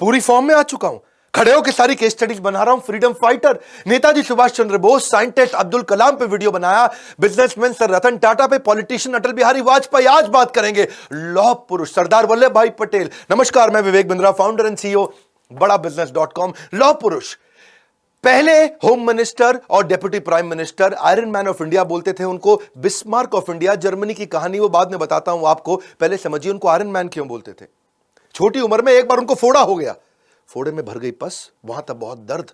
पूरी फॉर्म में आ चुका हूं, खड़े होकर सारी केस स्टडीज बना रहा हूं। Freedom fighter Netaji Subhash Chandra Bose, scientist Abdul Kalam पे वीडियो बनाया, बिजनेसमैन सर रतन टाटा पे, पॉलिटिशियन अटल बिहारी वाजपेयी। आज बात करेंगे लौह पुरुष सरदार वल्लभ भाई पटेल। नमस्कार, मैं Vivek Bindra, founder and CEO बड़ा बिजनेस.com। लौह पुरुष पहले होम मिनिस्टर और deputy prime minister, iron man of India बोलते थे उनको, बिस्मार्क ऑफ इंडिया। जर्मनी की कहानी वो बाद में बताता हूं आपको, पहले समझिए उनको आयरन मैन क्यों बोलते थे। छोटी उम्र में एक बार उनको फोड़ा हो गया, फोड़े में भर गई पस, वहां तक बहुत दर्द।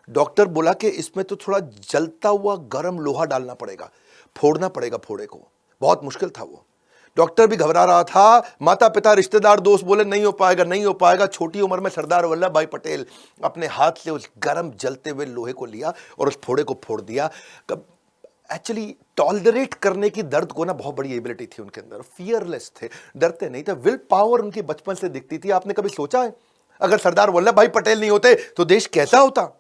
डॉक्टर बोला कि इसमें तो थोड़ा जलता हुआ गर्म लोहा डालना पड़ेगा, फोड़ना पड़ेगा फोड़े को। बहुत मुश्किल था वो, डॉक्टर भी घबरा रहा था, माता पिता रिश्तेदार दोस्त बोले नहीं हो पाएगा, नहीं हो पाएगा। छोटी उम्र में सरदार वल्लभ भाई पटेल अपने हाथ से उस गर्म जलते हुए लोहे को लिया और उस फोड़े को फोड़ दिया। एक्चुअली टॉलरेट करने की दर्द को ना बहुत बड़ी एबिलिटी थी उनके अंदर, फियरलेस थे, डरते नहीं थे। विल पावर उनकी बचपन से दिखती थी। आपने कभी सोचा है अगर सरदार वल्लभ भाई पटेल नहीं होते तो देश कैसा होता?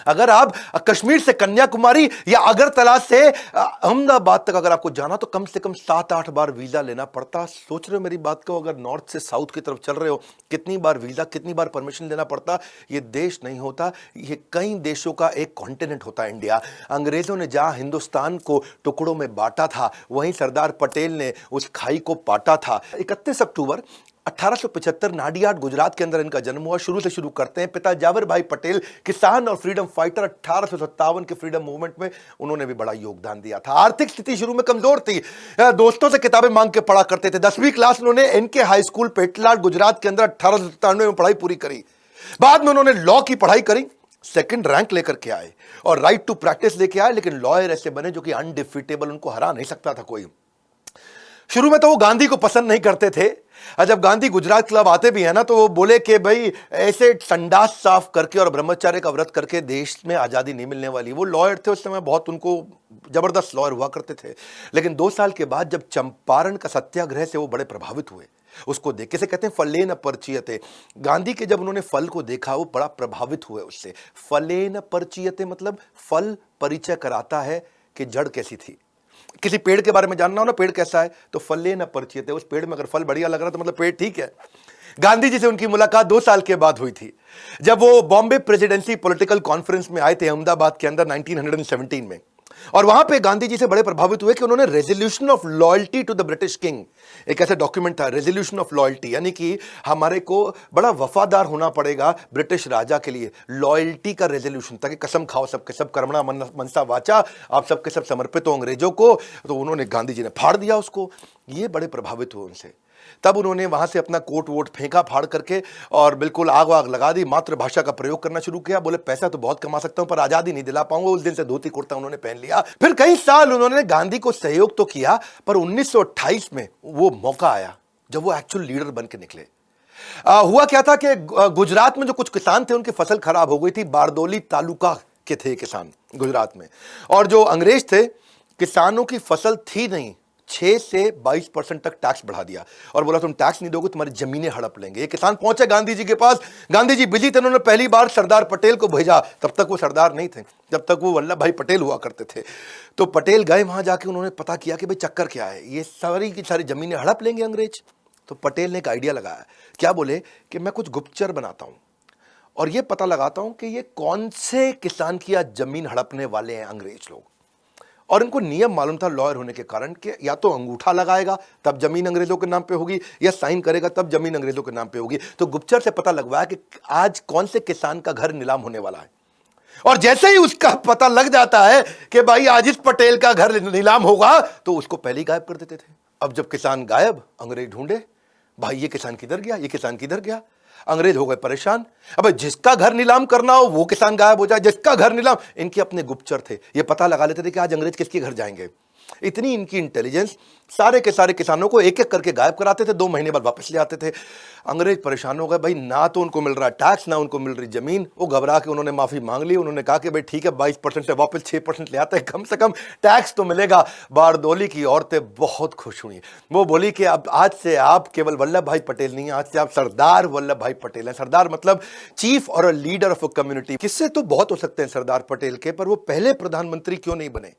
अगर आप कश्मीर से कन्याकुमारी या अगरतला से अहमदाबाद तक अगर आपको जाना तो कम से कम 7-8 बार वीजा लेना पड़ता। सोच रहे हो मेरी बात को? अगर नॉर्थ से साउथ की तरफ चल रहे हो, कितनी बार वीजा, कितनी बार परमिशन लेना पड़ता। ये देश नहीं होता, ये कई देशों का एक कॉन्टिनेंट होता है इंडिया। अंग्रेजों ने जहां हिंदुस्तान को टुकड़ों में बांटा था, वहीं सरदार पटेल ने उस खाई को पाटा था। 31 अक्टूबर 1875 नाडियाड गुजरात के अंदर इनका जन्म हुआ। शुरू से शुरू करते हैं। पिता जावर भाई पटेल किसान और फ्रीडम फाइटर, 1857 के फ्रीडम मूवमेंट में उन्होंने भी बड़ा योगदान दिया था। आर्थिक स्थिति शुरू में कमजोर थी, दोस्तों से किताबें मांग के पढ़ा करते थे। 10वीं क्लास उन्होंने NK high school Petlad Gujarat के अंदर 1897 में पढ़ाई पूरी करी। बाद में उन्होंने लॉ की पढ़ाई करी, सेकंड रैंक लेकर के आए और राइट टू प्रैक्टिस लेके आए। लेकिन लॉयर ऐसे बने जो कि अनडिफीटेबल, उनको हरा नहीं सकता था कोई। शुरू में तो वो गांधी को पसंद नहीं करते थे। जब गांधी गुजरात क्लब आते भी है ना, तो वो बोले कि भाई ऐसे संडास साफ करके और ब्रह्मचर्य का व्रत करके देश में आजादी नहीं मिलने वाली। वो लॉयर थे उस समय, बहुत उनको जबरदस्त लॉयर हुआ करते थे। लेकिन 2 साल के बाद जब चंपारण का सत्याग्रह से वो बड़े प्रभावित हुए, उसको देख के से कहते हैं फलेन परचीयते। गांधी के जब उन्होंने फल को देखा वो बड़ा प्रभावित हुए उससे। फलेन परचीयते मतलब फल परिचय कराता है कि जड़ कैसी थी। किसी पेड़ के बारे में जानना हो ना, पेड़ कैसा है, तो फले न परिचित है। उस पेड़ में अगर फल बढ़िया लग रहा है तो मतलब पेड़ ठीक है। गांधी जी से उनकी मुलाकात 2 साल के बाद हुई थी, जब वो बॉम्बे प्रेसिडेंसी पॉलिटिकल कॉन्फ्रेंस में आए थे अहमदाबाद के अंदर 1917 में। और वहां पे गांधी जी से बड़े प्रभावित हुए कि उन्होंने resolution of loyalty to the British king, एक ऐसा डॉक्यूमेंट था रेजोल्यूशन ऑफ लॉयल्टी, यानी कि हमारे को बड़ा वफादार होना पड़ेगा ब्रिटिश राजा के लिए। लॉयल्टी का रेजोल्यूशन था कि कसम खाओ सबके सब, कर्मणा मनसा वाचा, आप सबके सब समर्पित हो अंग्रेजों को। तो उन्होंने, गांधी जी ने फाड़ दिया उसको। ये बड़े प्रभावित हुए उनसे। तब उन्होंने वहां से अपना कोट वोट फेंका फाड़ करके और बिल्कुल आग वाग लगा दी, मातृभाषा का प्रयोग करना शुरू किया। बोले पैसा तो बहुत कमा सकता हूं पर आजादी नहीं दिला पाऊंगा। उस दिन से धोती कुर्ता उन्होंने पहन लिया। फिर कई साल उन्होंने गांधी को सहयोग तो किया, पर 1928 में वो मौका आया जब वो एक्चुअल लीडर बन के निकले। हुआ क्या था कि गुजरात में जो कुछ किसान थे उनकी फसल खराब हो गई थी। बारदोली तालुका के थे किसान गुजरात में, और जो अंग्रेज थे, किसानों की फसल थी नहीं, 6 से 22% तक टैक्स बढ़ा दिया और बोला तुम टैक्स नहीं दोगे तुम्हारी जमीनें हड़प लेंगे। ये किसान पहुंचे गांधी जी के पास। गांधी जी बिजी थे, उन्होंने पहली बार सरदार पटेल को भेजा। तब तक वो सरदार नहीं थे, जब तक वो वल्लभ भाई पटेल हुआ करते थे। तो पटेल गए वहां, जाके उन्होंने पता किया कि भाई चक्कर क्या है, ये सारी की सारी जमीनें हड़प लेंगे अंग्रेज। तो पटेल ने एक आइडिया लगाया। क्या बोले कि मैं कुछ गुप्तचर बनाता हूं और ये पता लगाता हूं कि ये कौन से किसान की आज जमीन हड़पने वाले हैं अंग्रेज लोग। और इनको नियम मालूम था लॉयर होने के कारण कि या तो अंगूठा लगाएगा तब जमीन अंग्रेजों के नाम पे होगी, या साइन करेगा तब जमीन अंग्रेजों के नाम पे होगी। तो गुप्तचर से पता लगवाया कि आज कौन से किसान का घर नीलाम होने वाला है। और जैसे ही उसका पता लग जाता है कि भाई आज इस पटेल का घर नीलाम होगा, तो उसको पहले ही गायब कर देते थे। अब जब किसान गायब, अंग्रेज ढूंढे, भाई ये किसान किधर गया, ये किसान किधर गया। अंग्रेज हो गए परेशान। अब जिसका घर नीलाम करना हो वो किसान गायब हो जाए, जिसका घर नीलाम। इनके अपने गुप्तचर थे, ये पता लगा लेते थे कि आज अंग्रेज किसके घर जाएंगे। इतनी इनकी इंटेलिजेंस, सारे के सारे किसानों को एक एक करके गायब कराते थे, 2 महीने बाद वापस ले आते थे। अंग्रेज परेशान हो गए, भाई ना तो उनको मिल रहा टैक्स, ना उनको मिल रही जमीन। वो घबरा के उन्होंने माफी मांग ली। उन्होंने कहा कि भाई ठीक है 22% से वापस 6% ले आते हैं, कम से कम टैक्स तो मिलेगा। बारदोली की औरतें बहुत खुश हुई। वो बोली कि अब आज से आप केवल वल्लभ भाई पटेल नहीं, आज से आप सरदार वल्लभ भाई पटेल हैं। सरदार मतलब चीफ और a leader of a community. किससे तो बहुत हो सकते हैं सरदार पटेल के, पर वो पहले प्रधानमंत्री क्यों नहीं बने?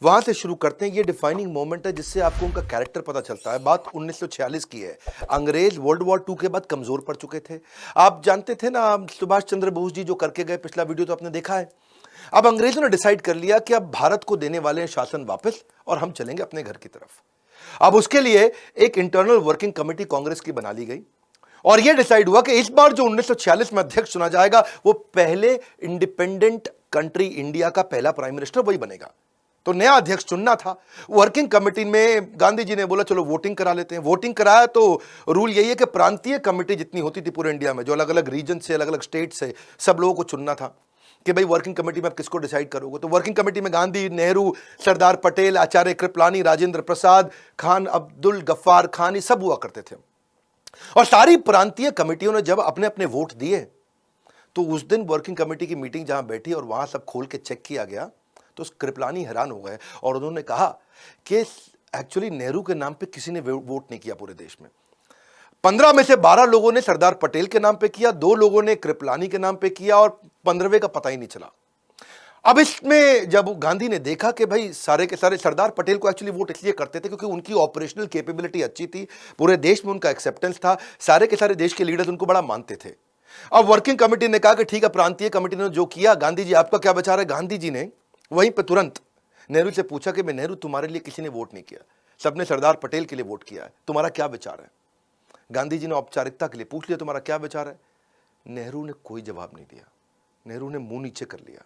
वहां से शुरू करते हैं। ये डिफाइनिंग मोमेंट है जिससे आपको उनका कैरेक्टर पता चलता है। बात 1946 की है। अंग्रेज वर्ल्ड वॉर 2 के बाद कमजोर पड़ चुके थे। आप जानते थे ना, सुभाष चंद्र बोस जी जो करके गए, पिछला वीडियो तो आपने देखा है। अब अंग्रेजों ने डिसाइड कर लिया कि अब भारत को देने वाले हैं शासन वापस और हम चलेंगे अपने घर की तरफ। अब उसके लिए एक इंटरनल वर्किंग कमेटी कांग्रेस की बना ली गई और यह डिसाइड हुआ कि इस बार जो 1946 में अध्यक्ष चुना जाएगा वो पहले इंडिपेंडेंट कंट्री इंडिया का पहला प्राइम मिनिस्टर वही बनेगा। तो नया अध्यक्ष चुनना था। वर्किंग कमेटी में गांधी जी ने बोला चलो वोटिंग करा लेते हैं। वोटिंग कराया तो रूल यही है कि प्रांतीय कमेटी जितनी होती थी पूरे इंडिया में, जो अलग अलग रीजन से, अलग अलग स्टेट से, सब लोगों को चुनना था कि भाई वर्किंग कमेटी में आप किसको डिसाइड करोगे। तो वर्किंग कमेटी में गांधी, नेहरू, सरदार पटेल, आचार्य कृपलानी, राजेंद्र प्रसाद, खान अब्दुल गफ्फार खान, ये सब हुआ करते थे। और सारी प्रांतीय कमेटियों ने जब अपने अपने वोट दिए तो उस दिन वर्किंग कमेटी की मीटिंग जहां बैठी और वहां सब खोल के चेक किया गया तो कृपलानी हैरान हो गए और उन्होंने कहा कि एक्चुअली नेहरू के नाम पे किसी ने वोट नहीं किया पूरे देश में। 15 में से 12 लोगों ने सरदार पटेल के नाम पे किया, 2 लोगों ने कृपलानी के नाम पे किया और 15वें का पता ही नहीं चला। अब इसमें जब गांधी ने देखा कि भाई सारे के सारे सरदार पटेल को एक्चुअली वोट इसलिए करते थे क्योंकि उनकी ऑपरेशनल कैपेबिलिटी अच्छी थी, पूरे देश में उनका एक्सेप्टेंस था, सारे के सारे देश के लीडर्स उनको बड़ा मानते थे। अब वर्किंग कमेटी ने कहा कि ठीक है, प्रांतीय कमेटी ने जो किया, गांधी जी आपका क्या विचार है। गांधी जी ने वहीं पर तुरंत नेहरू से पूछा कि मैं नेहरू, तुम्हारे लिए किसी ने वोट नहीं किया, सबने सरदार पटेल के लिए वोट किया है, तुम्हारा क्या विचार है। गांधी जी ने औपचारिकता के लिए पूछ लिया तुम्हारा क्या विचार है। नेहरू ने कोई जवाब नहीं दिया। नेहरू ने मुंह नीचे कर लिया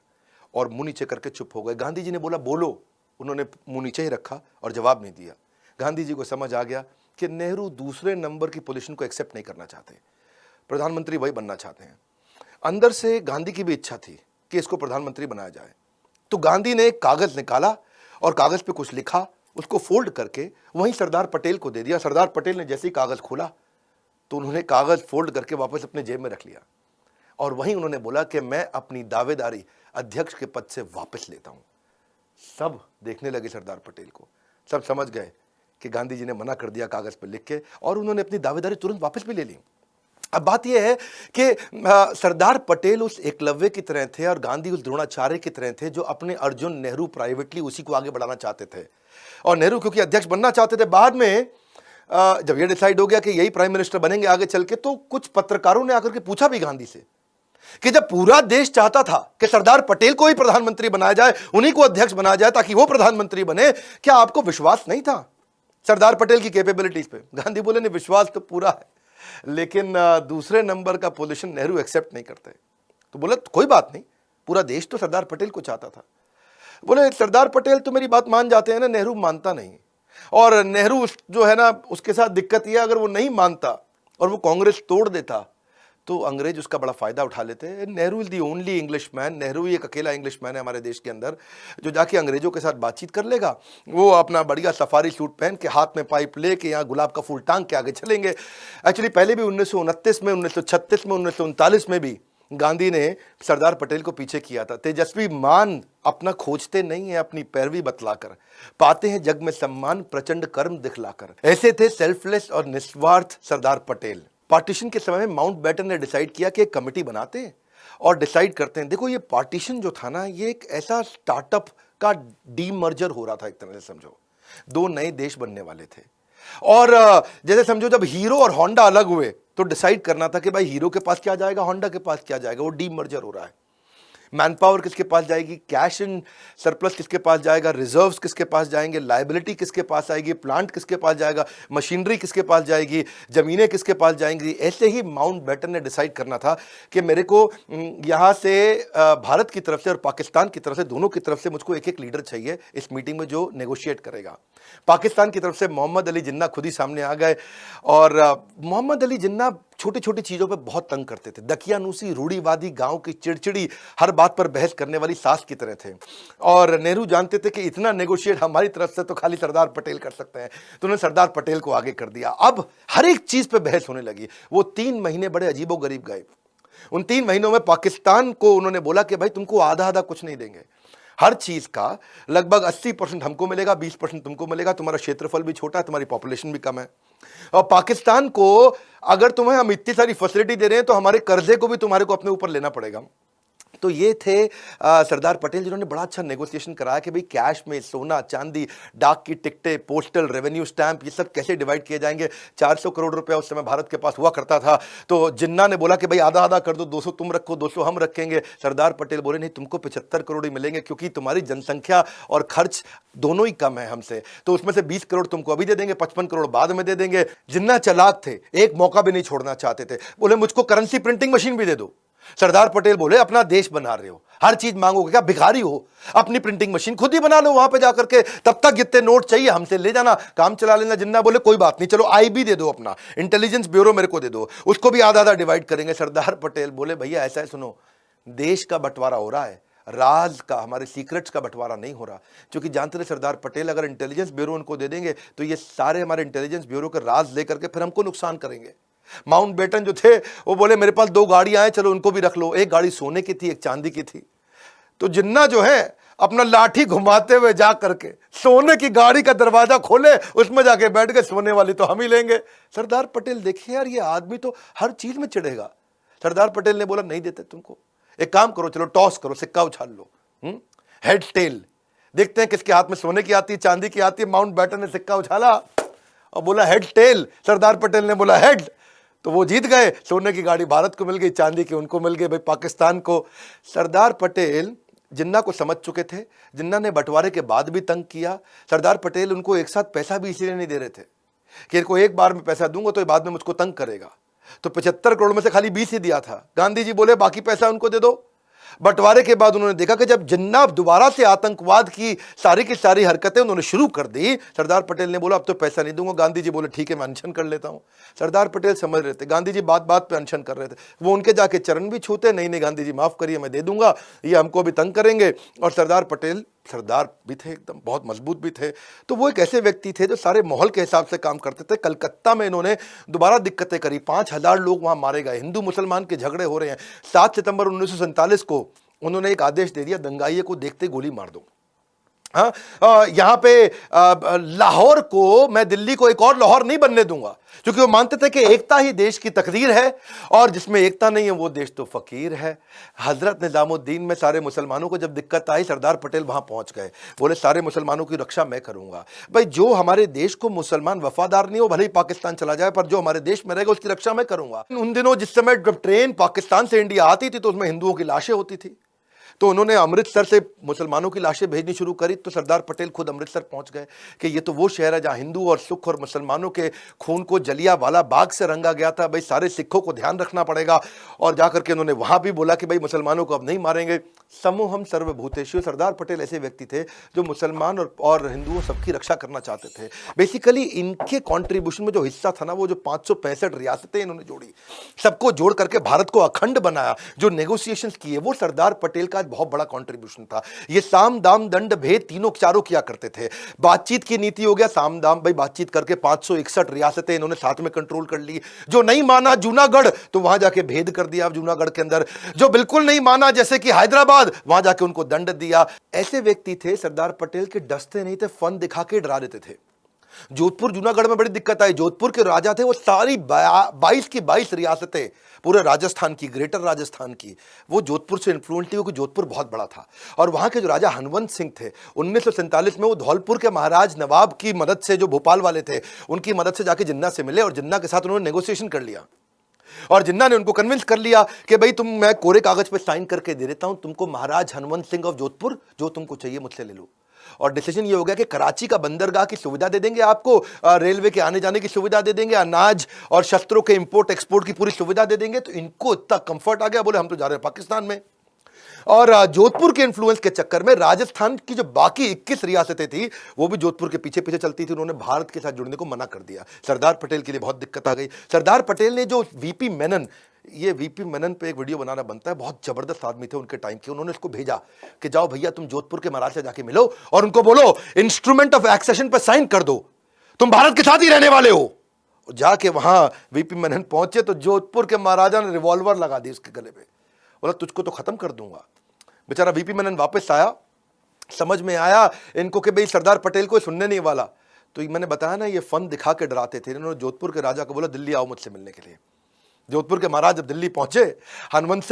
और मुंह नीचे करके चुप हो गए। गांधी जी ने बोला बोलो, उन्होंने मुंह नीचे ही रखा और जवाब नहीं दिया। गांधी जी को समझ आ गया कि नेहरू दूसरे नंबर की पोजीशन को एक्सेप्ट नहीं करना चाहते, प्रधानमंत्री वही बनना चाहते हैं। अंदर से गांधी की भी इच्छा थी कि इसको प्रधानमंत्री बनाया जाए। तो गांधी ने एक कागज निकाला और कागज पे कुछ लिखा, उसको फोल्ड करके वहीं सरदार पटेल को दे दिया। सरदार पटेल ने जैसे ही कागज खोला तो उन्होंने कागज फोल्ड करके वापस अपने जेब में रख लिया और वहीं उन्होंने बोला कि मैं अपनी दावेदारी अध्यक्ष के पद से वापस लेता हूं। सब देखने लगे सरदार पटेल को, सब समझ गए कि गांधी जी ने मना कर दिया कागज पर लिख के और उन्होंने अपनी दावेदारी तुरंत वापस भी ले ली। अब बात यह है कि सरदार पटेल उस एकलव्य की तरह थे और गांधी उस द्रोणाचार्य की तरह थे जो अपने अर्जुन नेहरू प्राइवेटली उसी को आगे बढ़ाना चाहते थे। और नेहरू क्योंकि अध्यक्ष बनना चाहते थे, बाद में जब यह डिसाइड हो गया कि यही प्राइम मिनिस्टर बनेंगे आगे चल के, तो कुछ पत्रकारों ने आकर के पूछा भी गांधी से कि जब पूरा देश चाहता था कि सरदार पटेल को ही प्रधानमंत्री बनाया जाए, उन्हीं को अध्यक्ष बनाया जाए ताकि वो प्रधानमंत्री बने, क्या आपको विश्वास नहीं था सरदार पटेल की कैपेबिलिटीज पे। गांधी बोले नहीं, विश्वास तो पूरा है, लेकिन दूसरे नंबर का पोजीशन नेहरू एक्सेप्ट नहीं करते। तो बोले कोई बात नहीं, पूरा देश तो सरदार पटेल को चाहता था। बोले सरदार पटेल तो मेरी बात मान जाते हैं ना, नेहरू मानता नहीं। और नेहरू जो है ना, उसके साथ दिक्कत यह, अगर वो नहीं मानता और वो कांग्रेस तोड़ देता तो अंग्रेज उसका बड़ा फायदा उठा लेते हैं। Nehru is the only English man, Nehru ही एक अकेला इंग्लिश मैन है हमारे देश के अंदर जो जाके अंग्रेजों के साथ बातचीत कर लेगा। वो अपना बढ़िया सफारी सूट पहन के, हाथ में पाइप लेके, यहाँ गुलाब का फूल टांग के आगे चलेंगे। एक्चुअली पहले भी 1929 में, 1936 में, 1939 में भी गांधी ने सरदार पटेल को पीछे किया था। तेजस्वी मान अपना खोजते नहीं है, अपनी पैरवी बतलाकर पाते हैं जग में सम्मान, प्रचंड कर्म दिखलाकर। ऐसे थे सेल्फलेस और निस्वार्थ सरदार पटेल। पार्टीशन के समय में माउंटबेटन ने डिसाइड किया कि एक कमेटी बनाते हैं और डिसाइड करते हैं। देखो ये पार्टीशन जो था ना, ये एक ऐसा स्टार्टअप का डीमर्जर हो रहा था, एक तरह से समझो 2 नए देश बनने वाले थे। और जैसे समझो जब हीरो और होंडा अलग हुए तो डिसाइड करना था कि भाई हीरो के पास क्या जाएगा, होंडा के पास क्या जाएगा। वो डीमर्जर हो रहा है। मैन पावर किसके पास जाएगी, कैश इन सरप्लस किसके पास जाएगा, रिजर्व्स किसके पास जाएंगे, लायबिलिटी किसके पास आएगी, प्लांट किसके पास जाएगा, मशीनरी किसके पास जाएगी, जमीनें किसके पास जाएंगी। ऐसे ही माउंटबेटन ने डिसाइड करना था कि मेरे को यहाँ से भारत की तरफ से और पाकिस्तान की तरफ से, दोनों की तरफ से मुझको एक एक लीडर चाहिए इस मीटिंग में जो नेगोशिएट करेगा। पाकिस्तान की तरफ से मोहम्मद अली जिन्ना खुद ही सामने आ गए और मोहम्मद अली जिन्ना छोटी छोटी चीजों पे बहुत तंग करते थे। दकियानूसी, रूढ़ीवादी, गांव की चिड़चिड़ी, हर बात पर बहस करने वाली सास की तरह थे। और नेहरू जानते थे कि इतना नेगोशिएट हमारी तरफ से तो खाली सरदार पटेल कर सकते हैं, तो उन्होंने सरदार पटेल को आगे कर दिया। अब हर एक चीज पे बहस होने लगी। वो 3 महीने बड़े अजीबोगरीब गए। उन 3 महीनों में पाकिस्तान को उन्होंने बोला कि भाई तुमको आधा आधा कुछ नहीं देंगे, हर चीज का लगभग 80% हमको मिलेगा, 20% तुमको मिलेगा। तुम्हारा क्षेत्रफल भी छोटा है, तुम्हारी पॉपुलेशन भी कम है। और पाकिस्तान को अगर तुम्हें हम इतनी सारी फैसिलिटी दे रहे हैं तो हमारे कर्जे को भी तुम्हारे को अपने ऊपर लेना पड़ेगा। तो ये थे सरदार पटेल, जिन्होंने बड़ा अच्छा नेगोशिएशन कराया कि भाई कैश में सोना चांदी, डाक की टिकटें, पोस्टल रेवेन्यू स्टैंप, ये सब कैसे डिवाइड किए जाएंगे। 400 करोड़ रुपया उस समय भारत के पास हुआ करता था। तो जिन्ना ने बोला कि भाई आधा आधा कर दो, 200 तुम रखो 200 हम रखेंगे। सरदार पटेल बोले नहीं, तुमको 75 करोड़ ही मिलेंगे, क्योंकि तुम्हारी जनसंख्या और खर्च दोनों ही कम है हमसे, तो उसमें से 20 करोड़ तुमको अभी दे देंगे, 55 करोड़ बाद में दे देंगे। जिन्ना चालाक थे, एक मौका भी नहीं छोड़ना चाहते थे। बोले मुझको करेंसी प्रिंटिंग मशीन भी दे दो। सरदार पटेल बोले अपना देश बना रहे हो, हर चीज मांगोगे क्या, भिखारी हो, अपनी प्रिंटिंग मशीन खुद ही बना लो वहां पे जाकर के, तब तक जितने नोट चाहिए हमसे ले जाना, काम चला लेना। जिन्ना बोले कोई बात नहीं, चलो आईबी दे दो, अपना इंटेलिजेंस ब्यूरो मेरे को दे दो, उसको भी आधा आधा डिवाइड करेंगे। सरदार पटेल बोले भैया ऐसा है, सुनो, देश का बंटवारा हो रहा है, राज का, हमारे सीक्रेट्स का बंटवारा नहीं हो रहा। क्योंकि जानते थे सरदार पटेल, अगर इंटेलिजेंस ब्यूरो उनको दे देंगे तो ये सारे हमारे इंटेलिजेंस ब्यूरो के राज लेकर के फिर हमको नुकसान करेंगे। माउंटबेटन जो थे वो बोले मेरे पास 2 गाड़ियां हैं, चलो उनको भी रख लो। एक गाड़ी सोने की थी, एक चांदी की थी। तो जिन्ना जो है अपना लाठी घुमाते हुए जा करके सोने की गाड़ी का दरवाजा खोले, उसमें जाके बैठ गए, सोने वाली तो हम ही लेंगे। सरदार पटेल देखिए यार, ये आदमी तो हर चीज में चिढ़ेगा। सरदार पटेल ने बोला नहीं देते तुमको, एक काम करो, चलो टॉस करो, सिक्का उछाल लो, हेड टेल, देखते हैं किसके हाथ में सोने की आती है चांदी की आती है। माउंटबेटन ने सिक्का उछाला और बोला हेड टेल। सरदार पटेल ने बोला हेड, तो वो जीत गए। सोने की गाड़ी भारत को मिल गई, चांदी की उनको मिल गई, भाई पाकिस्तान को। सरदार पटेल जिन्ना को समझ चुके थे। जिन्ना ने बंटवारे के बाद भी तंग किया। सरदार पटेल उनको एक साथ पैसा भी इसलिए नहीं दे रहे थे कि इनको एक बार में पैसा दूंगा तो ये बाद में मुझको तंग करेगा। तो 75 करोड़ में से खाली 20 ही दिया था। गांधी जी बोले बाकी पैसा उनको दे दो। बंटवारे के बाद उन्होंने देखा कि जब जिन्ना दोबारा से आतंकवाद की सारी हरकतें उन्होंने शुरू कर दी, सरदार पटेल ने बोला अब तो पैसा नहीं दूंगा। गांधी जी बोले ठीक है, मैं अनशन कर लेता हूं। सरदार पटेल समझ रहे थे, गांधी जी बात बात पे अनशन कर रहे थे। वो उनके जाके चरण भी छूते, नहीं नहीं गांधी जी माफ करिए, मैं दे दूंगा, ये हमको भी तंग करेंगे। और सरदार पटेल सरदार भी थे, एकदम बहुत मजबूत भी थे। तो वो एक ऐसे व्यक्ति थे जो सारे माहौल के हिसाब से काम करते थे। कलकत्ता में इन्होंने दोबारा दिक्कतें करी, 5000 लोग वहां मारे गए, हिंदू मुसलमान के झगड़े हो रहे हैं। 7 सितंबर 1947 को उन्होंने एक आदेश दे दिया, दंगाइये को देखते गोली मार दो। हाँ, यहां पे लाहौर को, मैं दिल्ली को एक और लाहौर नहीं बनने दूंगा, क्योंकि वो मानते थे कि एकता ही देश की तकदीर है, और जिसमें एकता नहीं है वो देश तो फकीर है। हजरत निजामुद्दीन में सारे मुसलमानों को जब दिक्कत आई, सरदार पटेल वहां पहुंच गए, बोले सारे मुसलमानों की रक्षा मैं करूंगा। भाई जो हमारे देश को मुसलमान वफादार नहीं हो, भले ही पाकिस्तान चला जाए, पर जो हमारे देश में रहेगा उसकी रक्षा मैं करूंगा। उन दिनों जिस समय जब ट्रेन पाकिस्तान से इंडिया आती थी तो उसमें हिंदुओं की लाशें होती थी, तो उन्होंने अमृतसर से मुसलमानों की लाशें भेजनी शुरू करी। तो सरदार पटेल खुद अमृतसर पहुंच गए कि ये तो वो शहर है जहां हिंदू और सिख और मुसलमानों के खून को जलियांवाला बाग से रंगा गया था। भाई सारे सिखों को ध्यान रखना पड़ेगा। और जाकर के उन्होंने वहां भी बोला कि भाई मुसलमानों को अब नहीं मारेंगे। समूहम सर्वभूतेषु, सरदार पटेल ऐसे व्यक्ति थे जो मुसलमान और हिंदुओं सबकी रक्षा करना चाहते थे। बेसिकली इनके कॉन्ट्रीब्यूशन में जो हिस्सा था ना, वो जो 565 रियासतें इन्होंने जोड़ी, सबको जोड़ करके भारत को अखंड बनाया, जो नेगोशिएशंस किए, वो सरदार पटेल का बहुत बड़ा कंट्रीब्यूशन था। ये साम दाम दंड भेद तीनों चारों किया करते थे। बातचीत की नीति हो गया साम दाम, भाई बातचीत करके 561 रियासतें इन्होंने साथ में कंट्रोल कर ली। जो नहीं माना जूनागढ़, तो वहां जाके भेद कर दिया जूनागढ़ के अंदर। जो बिल्कुल नहीं माना जैसे कि हैदराबाद, वहां जाके उनको दंड दिया। ऐसे व्यक्ति थे सरदार पटेल के, डसते नहीं थे, फन दिखा के डरा देते थे। जोधपुर जूनागढ़ में बड़ी दिक्कत आई। जोधपुर के राजा थे, वो सारी 22 की 22 रियासतें, पूरे राजस्थान की, ग्रेटर राजस्थान की, वो जोधपुर से इन्फ्लुएंस थी, क्योंकि जोधपुर बहुत बड़ा था। और वहां के जो राजा हनवंत सिंह थे, 1947 में वो धौलपुर के महाराज नवाब की मदद से, जो भोपाल वाले थे, उनकी मदद से जाके जिन्ना से मिले और जिन्ना के साथ उन्होंने नेगोशिएशन कर लिया। और जिन्ना ने उनको कन्विंस कर लिया कि भाई तुम, मैं कोरे कागज पे साइन करके दे देता हूं तुमको, महाराज हनवंत सिंह ऑफ जोधपुर, जो तुमको चाहिए मुझसे ले लो। और डिसीजन ये हो गया कि कराची का बंदरगाह की सुविधा दे देंगे आपको, रेलवे के आने जाने की सुविधा दे देंगे, अनाज और शस्त्रों के इंपोर्ट एक्सपोर्ट की पूरी सुविधा दे देंगे। तो इनको इतना कंफर्ट आ गया, बोले हम तो जा रहे हैं पाकिस्तान में। और जोधपुर के इन्फ्लुएंस के चक्कर में राजस्थान की जो बाकी 21 रियासतें थी, वो भी जोधपुर के पीछे पीछे चलती थी। उन्होंने भारत के साथ जुड़ने को मना कर दिया। सरदार पटेल के लिए बहुत दिक्कत आ गई। सरदार पटेल ने जो वीपी मेनन, ये वीपी मेनन पे एक वीडियो बनाना बनता है, बहुत जबरदस्त आदमी थे उनके टाइम के। उन्होंने इसको भेजा कि जाओ भैया तुम जोधपुर के महाराज से जाके मिलो और उनको बोलो इंस्ट्रूमेंट ऑफ एक्सेशन पर साइन कर दो, तुम भारत के साथ ही रहने वाले हो। जाके वहां वीपी मेनन पहुंचे तो जोधपुर के महाराजा ने रिवॉल्वर लगा दी उसके गले पे, बोला तुझको तो खत्म कर दूंगा। बेचारा वीपी मेनन वापस आया, समझ में आया इनको कि भाई सरदार पटेल को सुनने नहीं वाला। तो मैंने बताया ना, ये फन दिखा के डराते थे। इन्होंने जोधपुर के राजा को बोला दिल्ली आओ मुझसे मिलने के लिए। जोधपुर के महाराज जब दिल्ली पहुंचे, हनुमंत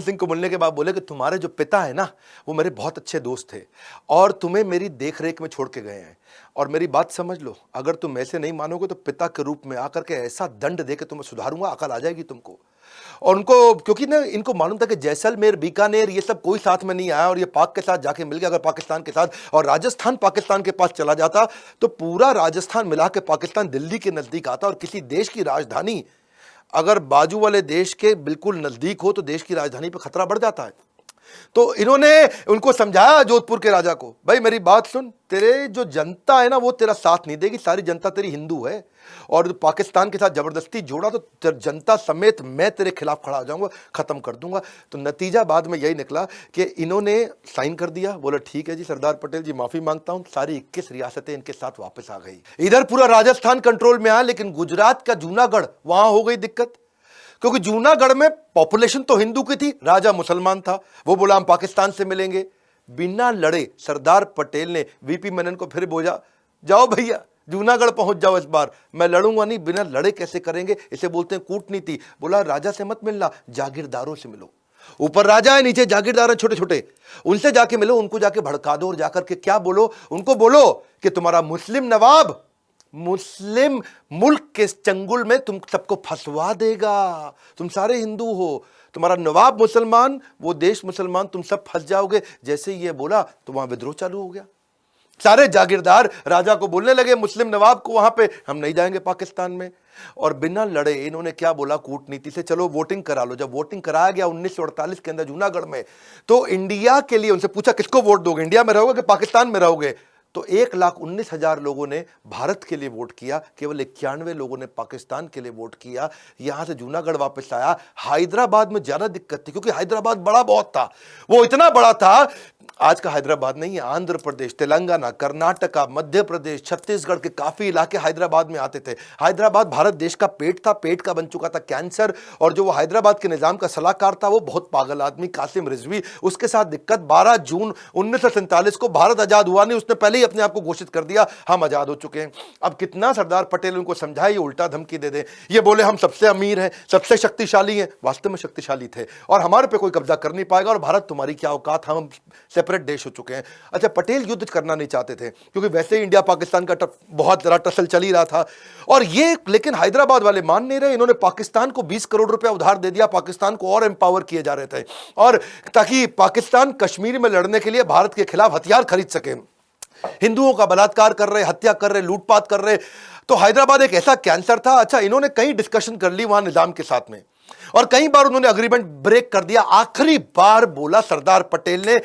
सिंह को मिलने के बाद बोले कि तुम्हारे जो पिता है ना, वो मेरे बहुत अच्छे दोस्त थे और तुम्हें मेरी देख रेख में छोड़ के गए हैं। और मेरी बात समझ लो, अगर तुम ऐसे नहीं मानोगे तो पिता के रूप में आकर के ऐसा दंड दे के तुम्हें सुधारूंगा, अकल आ जाएगी तुमको। और उनको, क्योंकि ना इनको मालूम था कि जैसलमेर, बीकानेर, ये सब कोई साथ में नहीं आया और ये पाक के साथ जाके मिल गया। अगर पाकिस्तान के साथ और राजस्थान पाकिस्तान के पास चला जाता तो पूरा राजस्थान मिला के पाकिस्तान दिल्ली के नजदीक आता। और किसी देश की राजधानी अगर बाजू वाले देश के बिल्कुल नजदीक हो तो देश की राजधानी पर खतरा बढ़ जाता है। तो इन्होंने उनको समझाया, जोधपुर के राजा को, भाई मेरी बात सुन, तेरे जो जनता है ना वो तेरा साथ नहीं देगी, सारी जनता तेरी हिंदू है और पाकिस्तान के साथ जबरदस्ती जोड़ा तो जनता समेत मैं तेरे खिलाफ खड़ा हो जाऊंगा, खत्म कर दूंगा। तो नतीजा बाद में यही निकला कि इन्होंने साइन कर दिया, बोला ठीक है जी सरदार पटेल जी माफी मांगता हूं, सारी 21 रियासतें इनके साथ वापस आ गई। इधर पूरा राजस्थान कंट्रोल में आया, लेकिन गुजरात का जूनागढ़, वहां हो गई दिक्कत, क्योंकि जूनागढ़ में पॉपुलेशन तो हिंदू की थी, राजा मुसलमान था। वो बोला हम पाकिस्तान से मिलेंगे। बिना लड़े सरदार पटेल ने वीपी मेनन को फिर बोला, जाओ भैया जूनागढ़ पहुंच जाओ, इस बार मैं लड़ूंगा नहीं। बिना लड़े कैसे करेंगे, इसे बोलते हैं कूटनीति। बोला राजा से मत मिलना, जागीरदारों से मिलो। ऊपर राजा है, नीचे जागीरदार हैं छोटे छोटे, उनसे जाके मिलो, उनको जाके भड़का दो और जाकर के क्या बोलो, उनको बोलो कि तुम्हारा मुस्लिम नवाब मुस्लिम मुल्क के चंगुल में तुम सबको फंसवा देगा। तुम सारे हिंदू हो, तुम्हारा नवाब मुसलमान, वो देश मुसलमान, तुम सब फंस जाओगे। जैसे ही ये बोला तो वहां विद्रोह चालू हो गया। सारे जागीरदार राजा को बोलने लगे, मुस्लिम नवाब को, वहां पे हम नहीं जाएंगे पाकिस्तान में। और बिना लड़े इन्होंने क्या बोला कूटनीति से, चलो वोटिंग करा लो। जब वोटिंग कराया गया 1948 के अंदर जूनागढ़ में, तो इंडिया के लिए उनसे पूछा किसको वोट दोगे, इंडिया में रहोगे कि पाकिस्तान में रहोगे। तो 1,19,000 लोगों ने भारत के लिए वोट किया, केवल 91 लोगों ने पाकिस्तान के लिए वोट किया। यहां से जूनागढ़ वापस आया। हैदराबाद में ज्यादा दिक्कत थी, क्योंकि हैदराबाद बड़ा बहुत था, वो इतना बड़ा था, आज का हैदराबाद नहीं है, आंध्र प्रदेश, तेलंगाना, कर्नाटका, मध्य प्रदेश, छत्तीसगढ़ के काफी इलाके हैदराबाद में आते थे। हैदराबाद भारत देश का पेट था, पेट का बन चुका था कैंसर। और जो वो हैदराबाद के निजाम का सलाहकार था वो बहुत पागल आदमी, कासिम रिजवी, उसके साथ दिक्कत। 12 जून 1947 को भारत आजाद हुआ नहीं, उसने पहले ही अपने आप को घोषित कर दिया हम आजाद हो चुके हैं। अब कितना सरदार पटेल उनको समझाए, ये उल्टा धमकी दे दे। ये बोले हम सबसे अमीर हैं, सबसे शक्तिशाली हैं, वास्तव में शक्तिशाली थे और हमारे पे कोई कब्जा कर नहीं पाएगा और भारत तुम्हारी क्या औकात, हम सेपरेट देश हो चुके हैं। अच्छा, पटेल युद्ध करना नहीं चाहते थे, क्योंकि वैसे ही इंडिया पाकिस्तान का बहुत जरा टसल चल ही रहा था। और ये, लेकिन हैदराबाद वाले मान नहीं रहे। इन्होंने पाकिस्तान को 20 करोड़ रुपया उधार दे दिया, पाकिस्तान को और एम्पावर किए जा रहे थे, और ताकि पाकिस्तान कश्मीर में लड़ने के लिए भारत के खिलाफ हथियार खरीद सके। हिंदुओं का बलात्कार कर रहे, हत्या कर रहे, लूटपाट कर रहे। तो हैदराबाद एक ऐसा कैंसर था। अच्छा, इन्होंने कई डिस्कशन कर ली वहां निजाम के साथ में, और कई बार उन्होंने अग्रीमेंट ब्रेक कर दिया। आखिरी बार बोला सरदार पटेल ने,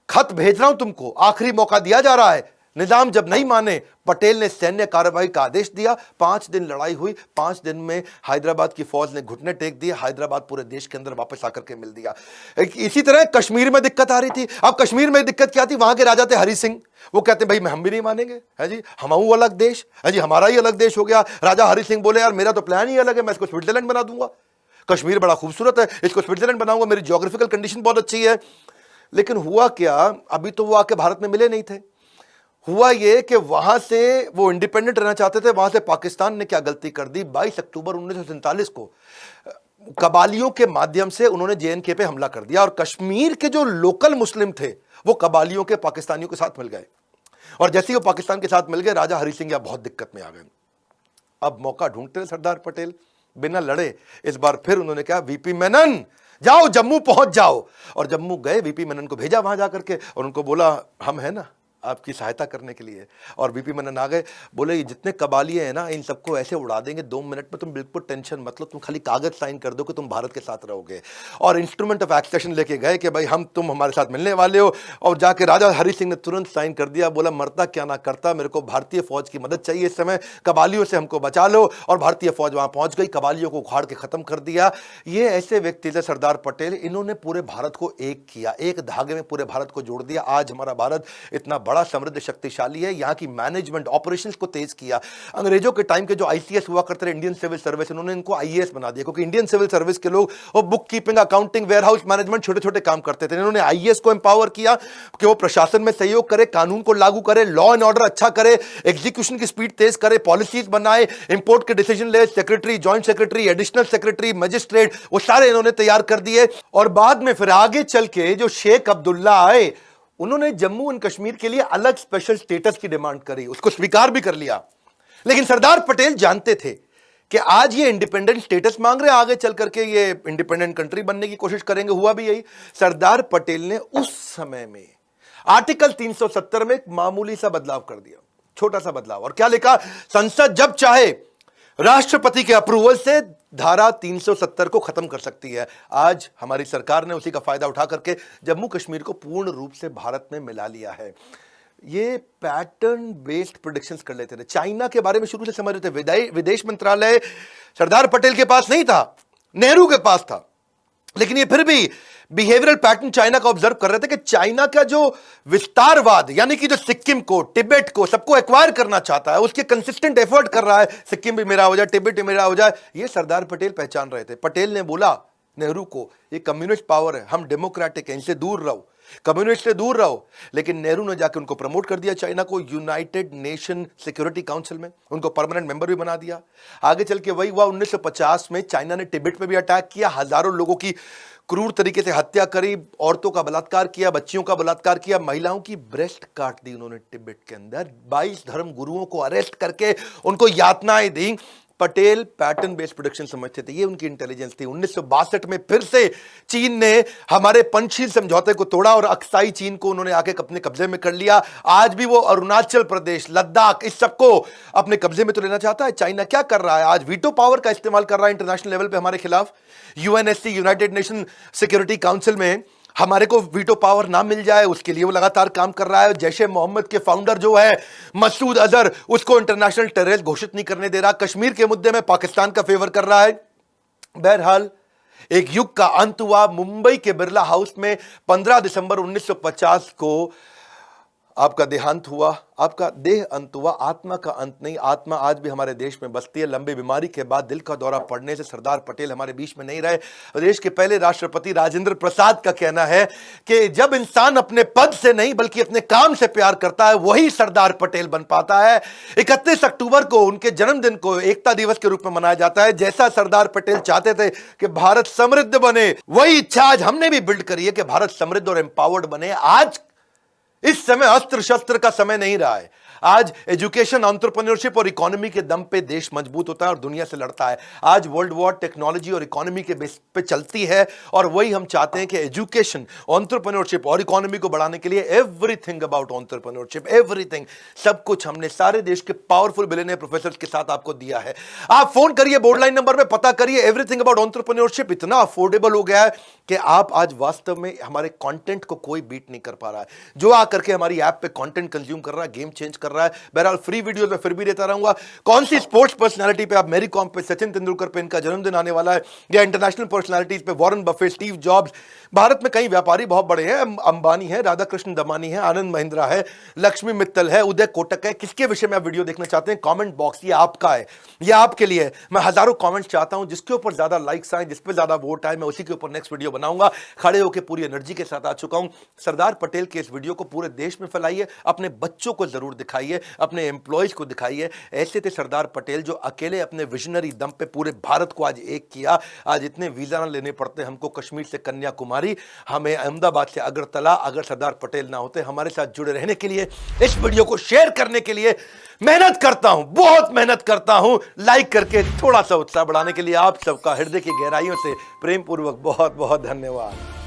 खत भेज रहा हूं तुमको, आखिरी मौका दिया जा रहा है। निजाम जब नहीं माने, पटेल ने सैन्य कार्रवाई का आदेश दिया। 5 दिन लड़ाई हुई, 5 दिन में हैदराबाद की फौज ने घुटने टेक दिए। हैदराबाद पूरे देश के अंदर वापस आकर के मिल दिया। इसी तरह कश्मीर में दिक्कत आ रही थी। अब कश्मीर में दिक्कत क्या थी, वहां के राजा थे हरि सिंह, वो कहते भाई हम भी नहीं मानेंगे, है जी, हम अलग देश, है जी, हमारा ही अलग देश हो गया। राजा हरि सिंह बोले यार मेरा तो प्लान ही अलग है, मैं इसको स्विट्जरलैंड बना दूंगा, कश्मीर बड़ा खूबसूरत है, इसको स्विट्जरलैंड बनाऊंगा, मेरी ज्योग्राफिकल कंडीशन बहुत अच्छी है। लेकिन हुआ क्या, अभी तो वो आके भारत में मिले नहीं थे। हुआ ये कि वहां से वो इंडिपेंडेंट रहना चाहते थे, वहां से पाकिस्तान ने क्या गलती कर दी, 22 अक्टूबर 1947 को कबालियों के माध्यम से उन्होंने जेएनके पे हमला कर दिया, और कश्मीर के जो लोकल मुस्लिम थे वो कबालियों के पाकिस्तानियों के साथ मिल गए। और जैसे ही वो पाकिस्तान के साथ मिल गए, राजा हरि सिंह बहुत दिक्कत में आ गए। अब मौका ढूंढते हैं सरदार पटेल, बिना लड़े इस बार फिर उन्होंने कहा वीपी मेनन जाओ जम्मू पहुंच जाओ। और जम्मू गए, वीपी मेनन को भेजा वहां जाकर के, और उनको बोला हम है ना आपकी सहायता करने के लिए। और वीपी मेनन आ गए, बोले ये जितने कबालिए हैं ना इन सबको ऐसे उड़ा देंगे 2 मिनट में, तुम बिल्कुल टेंशन मत लो, तुम खाली कागज साइन कर दो कि तुम भारत के साथ रहोगे। और इंस्ट्रूमेंट ऑफ एक्सेशन लेके गए कि भाई हम, तुम हमारे साथ मिलने वाले हो। और जाके राजा हरि सिंह ने तुरंत साइन कर दिया, बोला मरता क्या ना करता, मेरे को भारतीय फौज की मदद चाहिए इस समय, कबालियों से हमको बचा लो। और भारतीय फौज वहां पहुंच गई, कबालियों को उखाड़ के खत्म कर दिया। ये ऐसे व्यक्ति थे सरदार पटेल, इन्होंने पूरे भारत को एक किया, एक धागे में पूरे भारत को जोड़ दिया। आज हमारा भारत इतना बड़ा समृद्ध शक्तिशाली है। यहाँ की मैनेजमेंट ऑपरेशंस को तेज किया। अंग्रेजों के टाइम के जो आईसीएस हुआ करते थे, इंडियन सिविल सर्विस, उन्होंने इनको आईएएस बना दिया, क्योंकि इंडियन सिविल सर्विस के लोग वो book keeping, accounting, warehouse management, छोटे छोटे काम करते थे। इन्होंने आईएएस को एम्पावर किया कि वो प्रशासन में सहयोग करे, कानून को लागू करे, लॉ एंड ऑर्डर अच्छा करे, एग्जीक्यूशन की स्पीड तेज करे, पॉलिसीज बनाए, इंपोर्ट के डिसीजन ले, secretary, joint secretary, additional secretary, magistrate, वो सारे इन्होंने तैयार कर दिए। और बाद में फिर आगे चल के जो शेख अब्दुल्ला आए, उन्होंने जम्मू एंड कश्मीर के लिए अलग स्पेशल स्टेटस की डिमांड करी, उसको स्वीकार भी कर लिया। लेकिन सरदार पटेल जानते थे कि आज ये इंडिपेंडेंट स्टेटस मांग रहे हैं, आगे चल करके ये इंडिपेंडेंट कंट्री बनने की कोशिश करेंगे। हुआ भी यही। सरदार पटेल ने उस समय में आर्टिकल 370 में एक मामूली सा बदलाव कर दिया, छोटा सा बदलाव। और क्या लिखा? संसद जब चाहे राष्ट्रपति के अप्रूवल से धारा 370 को खत्म कर सकती है। आज हमारी सरकार ने उसी का फायदा उठा करके जम्मू कश्मीर को पूर्ण रूप से भारत में मिला लिया है। ये पैटर्न बेस्ड प्रेडिक्शंस कर लेते थे। चाइना के बारे में शुरू से समझ रहे थे। विदेश मंत्रालय सरदार पटेल के पास नहीं था, नेहरू के पास था। लेकिन ये फिर भी बिहेवियरल पैटर्न चाइना का ऑब्जर्व कर रहे थे कि चाइना का जो विस्तारवाद, यानी कि जो सिक्किम को, तिब्बत को, सबको एक्वायर करना चाहता है, उसके कंसिस्टेंट एफर्ट कर रहा है, सिक्किम भी मेरा हो जाए, तिब्बत भी मेरा हो जाए, ये सरदार पटेल पहचान रहे थे। पटेल ने बोला नेहरू को, ये कम्युनिस्ट पावर है, हम डेमोक्रेटिक हैं, इनसे दूर रहो, कम्युनिस्ट से दूर रहो। लेकिन नेहरू ने जाकर उनको प्रमोट कर दिया, चाइना को, यूनाइटेड नेशन सिक्योरिटी काउंसिल में, उनको परमानेंट मेंबर भी बना दिया। आगे चल के वही हुआ 1950 में, चाइना ने तिब्बत पे भी अटैक किया, हजारों लोगों की क्रूर तरीके से हत्या करी, औरतों का बलात्कार किया, बच्चियों का बलात्कार किया, महिलाओं की ब्रेस्ट काट दी उन्होंने तिब्बत के अंदर, 22 धर्म गुरुओं को अरेस्ट करके उनको यातनाएं दी। पटेल पैटर्न बेस्ड प्रेडिक्शन समझते थे, ये उनकी इंटेलिजेंस थी। 1962 में फिर से चीन ने हमारे पंचशील समझौते को तोड़ा और अक्साई चीन को उन्होंने आके अपने कब्जे में कर लिया। आज भी वो अरुणाचल प्रदेश, लद्दाख, इस सबको अपने कब्जे में तो लेना चाहता है। चाइना क्या कर रहा है? आज वीटो पावर का इस्तेमाल कर रहा है इंटरनेशनल लेवल पे हमारे खिलाफ। UNSC, United nation security council में हमारे को वीटो पावर ना मिल जाए, उसके लिए वो लगातार काम कर रहा है। जैशे मोहम्मद के फाउंडर जो है मसूद अजहर, उसको इंटरनेशनल टेररिस्ट घोषित नहीं करने दे रहा। कश्मीर के मुद्दे में पाकिस्तान का फेवर कर रहा है। बहरहाल एक युग का अंत हुआ। मुंबई के बिरला हाउस में 15 दिसंबर 1950 को आपका देहांत हुआ, आपका देह अंत हुआ, आत्मा का अंत नहीं। आत्मा आज भी हमारे देश में बसती है। लंबी बीमारी के बाद दिल का दौरा पड़ने से सरदार पटेल हमारे बीच में नहीं रहे। देश के पहले राष्ट्रपति राजेंद्र प्रसाद का कहना है कि जब इंसान अपने पद से नहीं बल्कि अपने काम से प्यार करता है, वही सरदार पटेल बन पाता है। 31 अक्टूबर को उनके जन्मदिन को एकता दिवस के रूप में मनाया जाता है। जैसा सरदार पटेल चाहते थे कि भारत समृद्ध बने, वही इच्छा आज हमने भी बिल्ड करी है कि भारत समृद्ध और एम्पावर्ड बने। आज इस समय अस्त्र शस्त्र का समय नहीं रहा है। आज एजुकेशन, एंटरप्रेन्योरशिप और इकोनॉमी के दम पे देश मजबूत होता है और दुनिया से लड़ता है। आज वर्ल्ड वॉर टेक्नोलॉजी और इकोनॉमी के बेस पे चलती है और वही हम चाहते हैं कि एजुकेशन, एंटरप्रेन्योरशिप और इकोनॉमी को बढ़ाने के लिए एवरीथिंग अबाउट एंटरप्रेन्योरशिप, एवरीथिंग, सब कुछ हमने सारे देश के पावरफुल बिलियनियर प्रोफेसर्स के साथ आपको दिया है। आप फोन करिए बोर्ड लाइन नंबर पे, पता करिए। एवरीथिंग अबाउट एंटरप्रेन्योरशिप इतना अफोर्डेबल हो गया है कि आप आज वास्तव में हमारे कंटेंट को कोई बीट नहीं कर पा रहा है। जो आकर के हमारी ऐप पे कंटेंट कंज्यूम कर रहा है, गेम चेंज कर रहा है। बहरहाल फ्री वीडियोस में फिर भी देता रहूंगा। कौन सी स्पोर्ट्स पर्सनालिटी पे, आप मैरी कॉम पे, सचिन तेंदुलकर पे इनका जन्मदिन आने वाला है, या इंटरनेशनल पर्सनालिटीज पे Warren Buffett, Steve jobs, Bharat में कई व्यापारी बहुत बड़े हैं, अंबानी है, राधाकृष्ण दमानी है, आनंद महिंद्रा है, लक्ष्मी मित्तल है, उदय कोटक है। किसके विषय में आप वीडियो देखना चाहते हैं? कमेंट बॉक्स ये आपका है, ये आपके लिए है। मैं हजारों कमेंट्स चाहता हूं, जिसके ऊपर ज्यादा लाइक्स आए, जिस पे ज्यादा वोट आए, मैं उसी के ऊपर नेक्स्ट वीडियो बनाऊंगा। खड़े होकर पूरी एनर्जी के साथ आ चुका हूं। सरदार पटेल के इस वीडियो को पूरे देश में फैलाइए, अपने बच्चों को जरूर दिखाइए, अपने एम्प्लॉयज को दिखाइए। ऐसे थे सरदार पटेल जो अकेले अपने विजनरी दम पे पूरे भारत को आज एक किया। आज इतने वीजा ना लेने पड़ते हमको कश्मीर से कन्याकुमारी, हमें अहमदाबाद से अगरतला। अगर सरदार पटेल ना होते, हमारे साथ जुड़े रहने के लिए, इस वीडियो को शेयर करने के लिए मेहनत करता हूं, बहुत मेहनत करता हूं। लाइक करके थोड़ा सा उत्साह बढ़ाने के लिए आप सबका हृदय की गहराइयों से प्रेम पूर्वक बहुत बहुत धन्यवाद।